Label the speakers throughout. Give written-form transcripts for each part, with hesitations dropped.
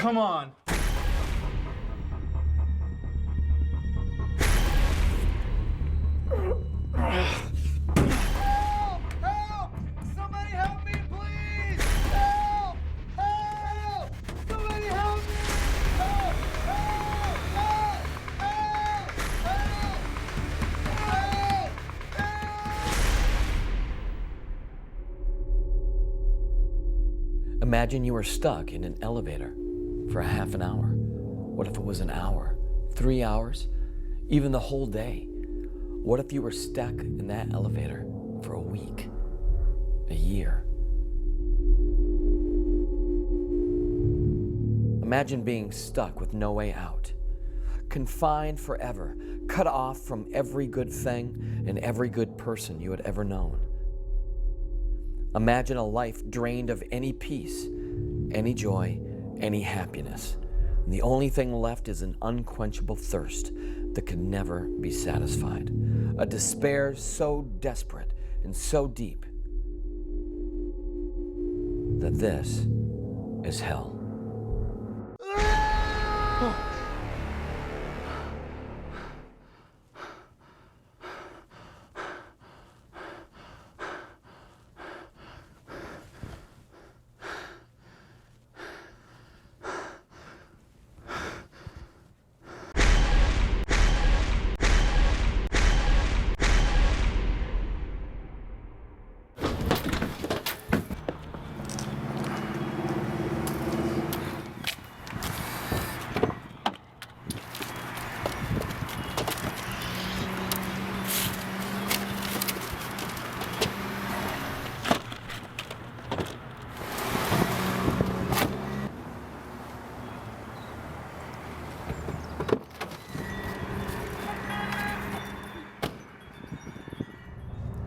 Speaker 1: Come on.
Speaker 2: Help! Somebody help me, please! Help! Help! Somebody help me! Help! Help! Help! Help! Help! Help!
Speaker 3: Imagine you were stuck in an elevator for a half an hour. What if it was an hour, 3 hours, even the whole day? What if you were stuck in that elevator for a week, a year? Imagine being stuck with no way out, confined forever, cut off from every good thing and every good person you had ever known. Imagine a life drained of any peace, any joy, any happiness. And the only thing left is an unquenchable thirst that could never be satisfied. A despair so desperate and so deep that this is hell.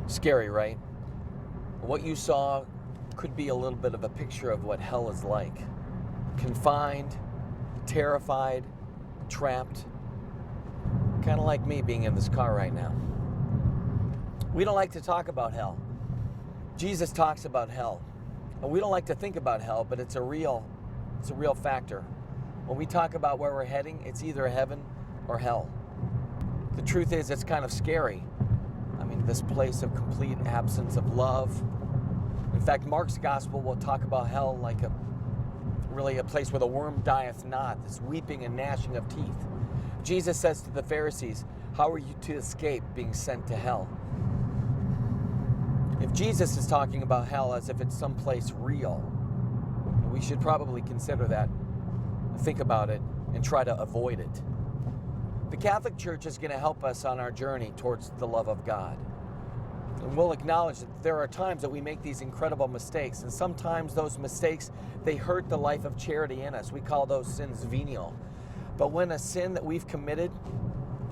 Speaker 3: Scary, right? What you saw could be a little bit of a picture of what hell is like. Confined, terrified, trapped. Kind of like me being in this car right now. We don't like to talk about hell. Jesus talks about hell. And we don't like to think about hell, but it's a real factor. When we talk about where we're heading, it's either heaven or hell. The truth is, it's kind of scary. I mean, this place of complete absence of love. In fact, Mark's gospel will talk about hell like really a place where the worm dieth not, this weeping and gnashing of teeth. Jesus says to the Pharisees, how are you to escape being sent to hell? If Jesus is talking about hell as if it's someplace real, we should probably consider that, think about it, and try to avoid it. The Catholic Church is going to help us on our journey towards the love of God. And we'll acknowledge that there are times that we make these incredible mistakes, and sometimes those mistakes, they hurt the life of charity in us. We call those sins venial. But when a sin that we've committed,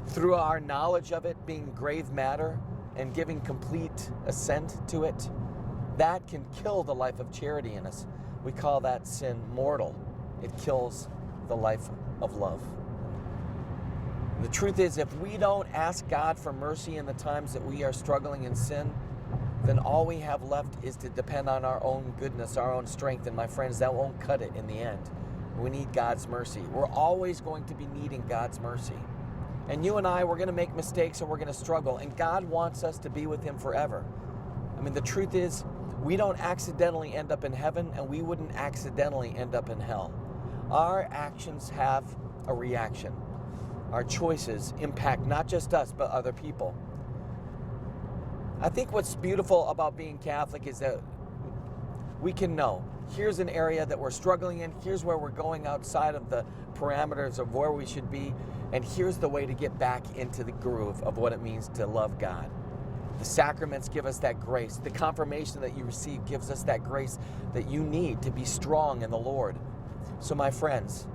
Speaker 3: through our knowledge of it being grave matter and giving complete assent to it, that can kill the life of charity in us. We call that sin mortal. It kills the life of love. The truth is, if we don't ask God for mercy in the times that we are struggling in sin, then all we have left is to depend on our own goodness, our own strength. And my friends, that won't cut it in the end. We need God's mercy. We're always going to be needing God's mercy. And you and I, we're going to make mistakes and we're going to struggle. And God wants us to be with Him forever. I mean, the truth is, we don't accidentally end up in heaven, and we wouldn't accidentally end up in hell. Our actions have a reaction. Our choices impact not just us, but other people. I think what's beautiful about being Catholic is that we can know, here's an area that we're struggling in, here's where we're going outside of the parameters of where we should be, and here's the way to get back into the groove of what it means to love God. The sacraments give us that grace. The confirmation that you receive gives us that grace that you need to be strong in the Lord. So my friends,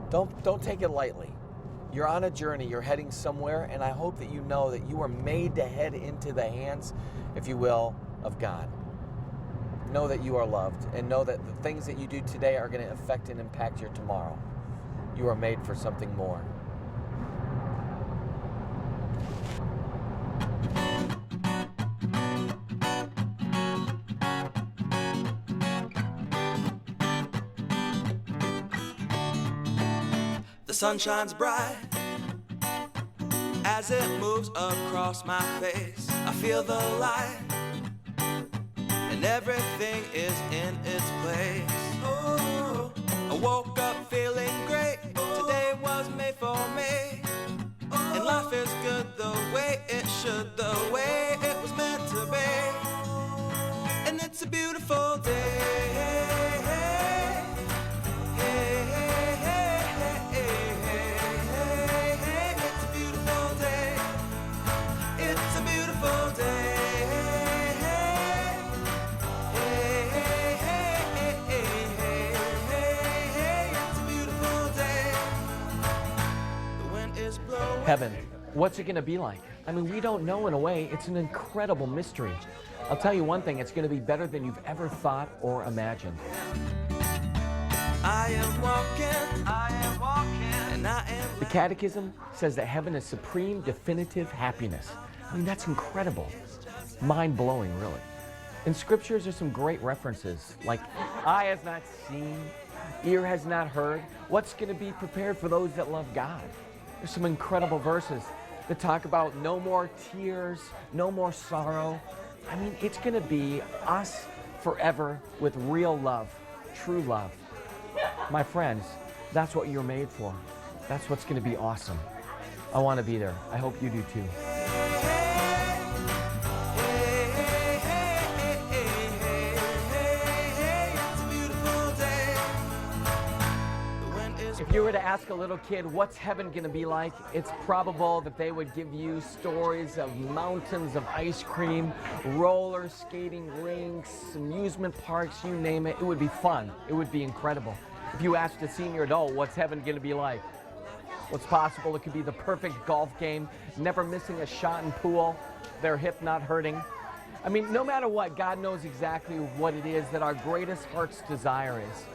Speaker 3: don't take it lightly. You're on a journey, you're heading somewhere, and I hope that you know that you are made to head into the hands, if you will, of God. Know that you are loved, and know that the things that you do today are going to affect and impact your tomorrow. You are made for something more.
Speaker 1: sun shines bright as it moves across my face. I feel the light and everything is in its place. Oh, I woke up feeling great. Today was made for me. And life is good the way it should, the way it was meant to be. And it's a beautiful day. It's a beautiful day. It's a beautiful day. It's a beautiful day. The wind is blowing.
Speaker 3: Heaven, what's it going to be like? I mean, we don't know in a way. It's an incredible mystery. I'll tell you one thing, it's going to be better than you've ever thought or imagined.
Speaker 1: I am walking, and I am.
Speaker 3: The Catechism says that heaven is supreme, definitive happiness. I mean, that's incredible. Mind-blowing, really. In scriptures, there's some great references, like eye has not seen, ear has not heard, what's going to be prepared for those that love God. There's some incredible verses that talk about no more tears, no more sorrow. I mean, it's going to be us forever with real love, true love. My friends, that's what you're made for. That's what's going to be awesome. I want to be there. I hope you do too. If you were to ask a little kid, what's heaven going to be like? It's probable that they would give you stories of mountains of ice cream, roller skating rinks, amusement parks, you name it. It would be fun. It would be incredible. If you asked a senior adult, what's heaven going to be like? What's possible? It could be the perfect golf game, never missing a shot in pool, their hip not hurting. I mean, no matter what, God knows exactly what it is that our greatest heart's desire is.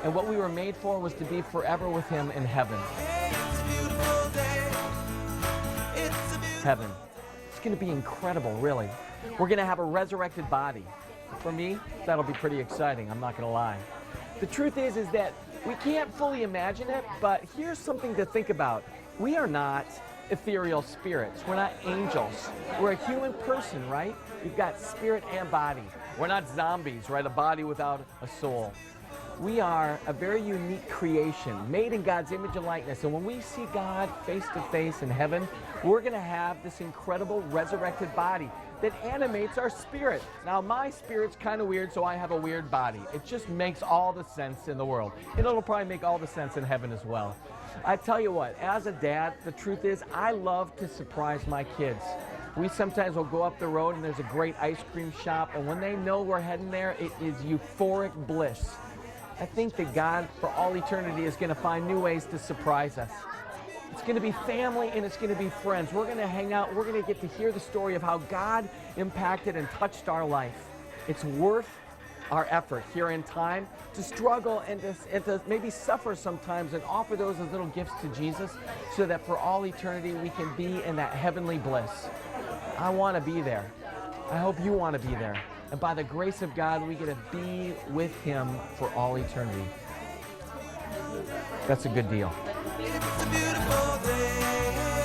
Speaker 3: And what we were made for was to be forever with Him in heaven. Heaven. It's going to be incredible, really. We're going to have a resurrected body. For me, that'll be pretty exciting, I'm not going to lie. The truth is that we can't fully imagine it, but here's something to think about. We are not ethereal spirits. We're not angels. We're a human person, right? We've got spirit and body. We're not zombies, right? A body without a soul. We are a very unique creation, made in God's image and likeness. And when we see God face to face in heaven, we're going to have this incredible resurrected body that animates our spirit. Now, my spirit's kind of weird, so I have a weird body. It just makes all the sense in the world. And it'll probably make all the sense in heaven as well. I tell you what, as a dad, the truth is I love to surprise my kids. We sometimes will go up the road and there's a great ice cream shop, and when they know we're heading there, it is euphoric bliss. I think that God, for all eternity, is going to find new ways to surprise us. It's going to be family and it's going to be friends. We're going to hang out. We're going to get to hear the story of how God impacted and touched our life. It's worth our effort here in time to struggle and to maybe suffer sometimes and offer those as little gifts to Jesus so that for all eternity we can be in that heavenly bliss. I want to be there. I hope you want to be there. And by the grace of God, we get to be with Him for all eternity. That's a good deal.
Speaker 1: It's a beautiful day.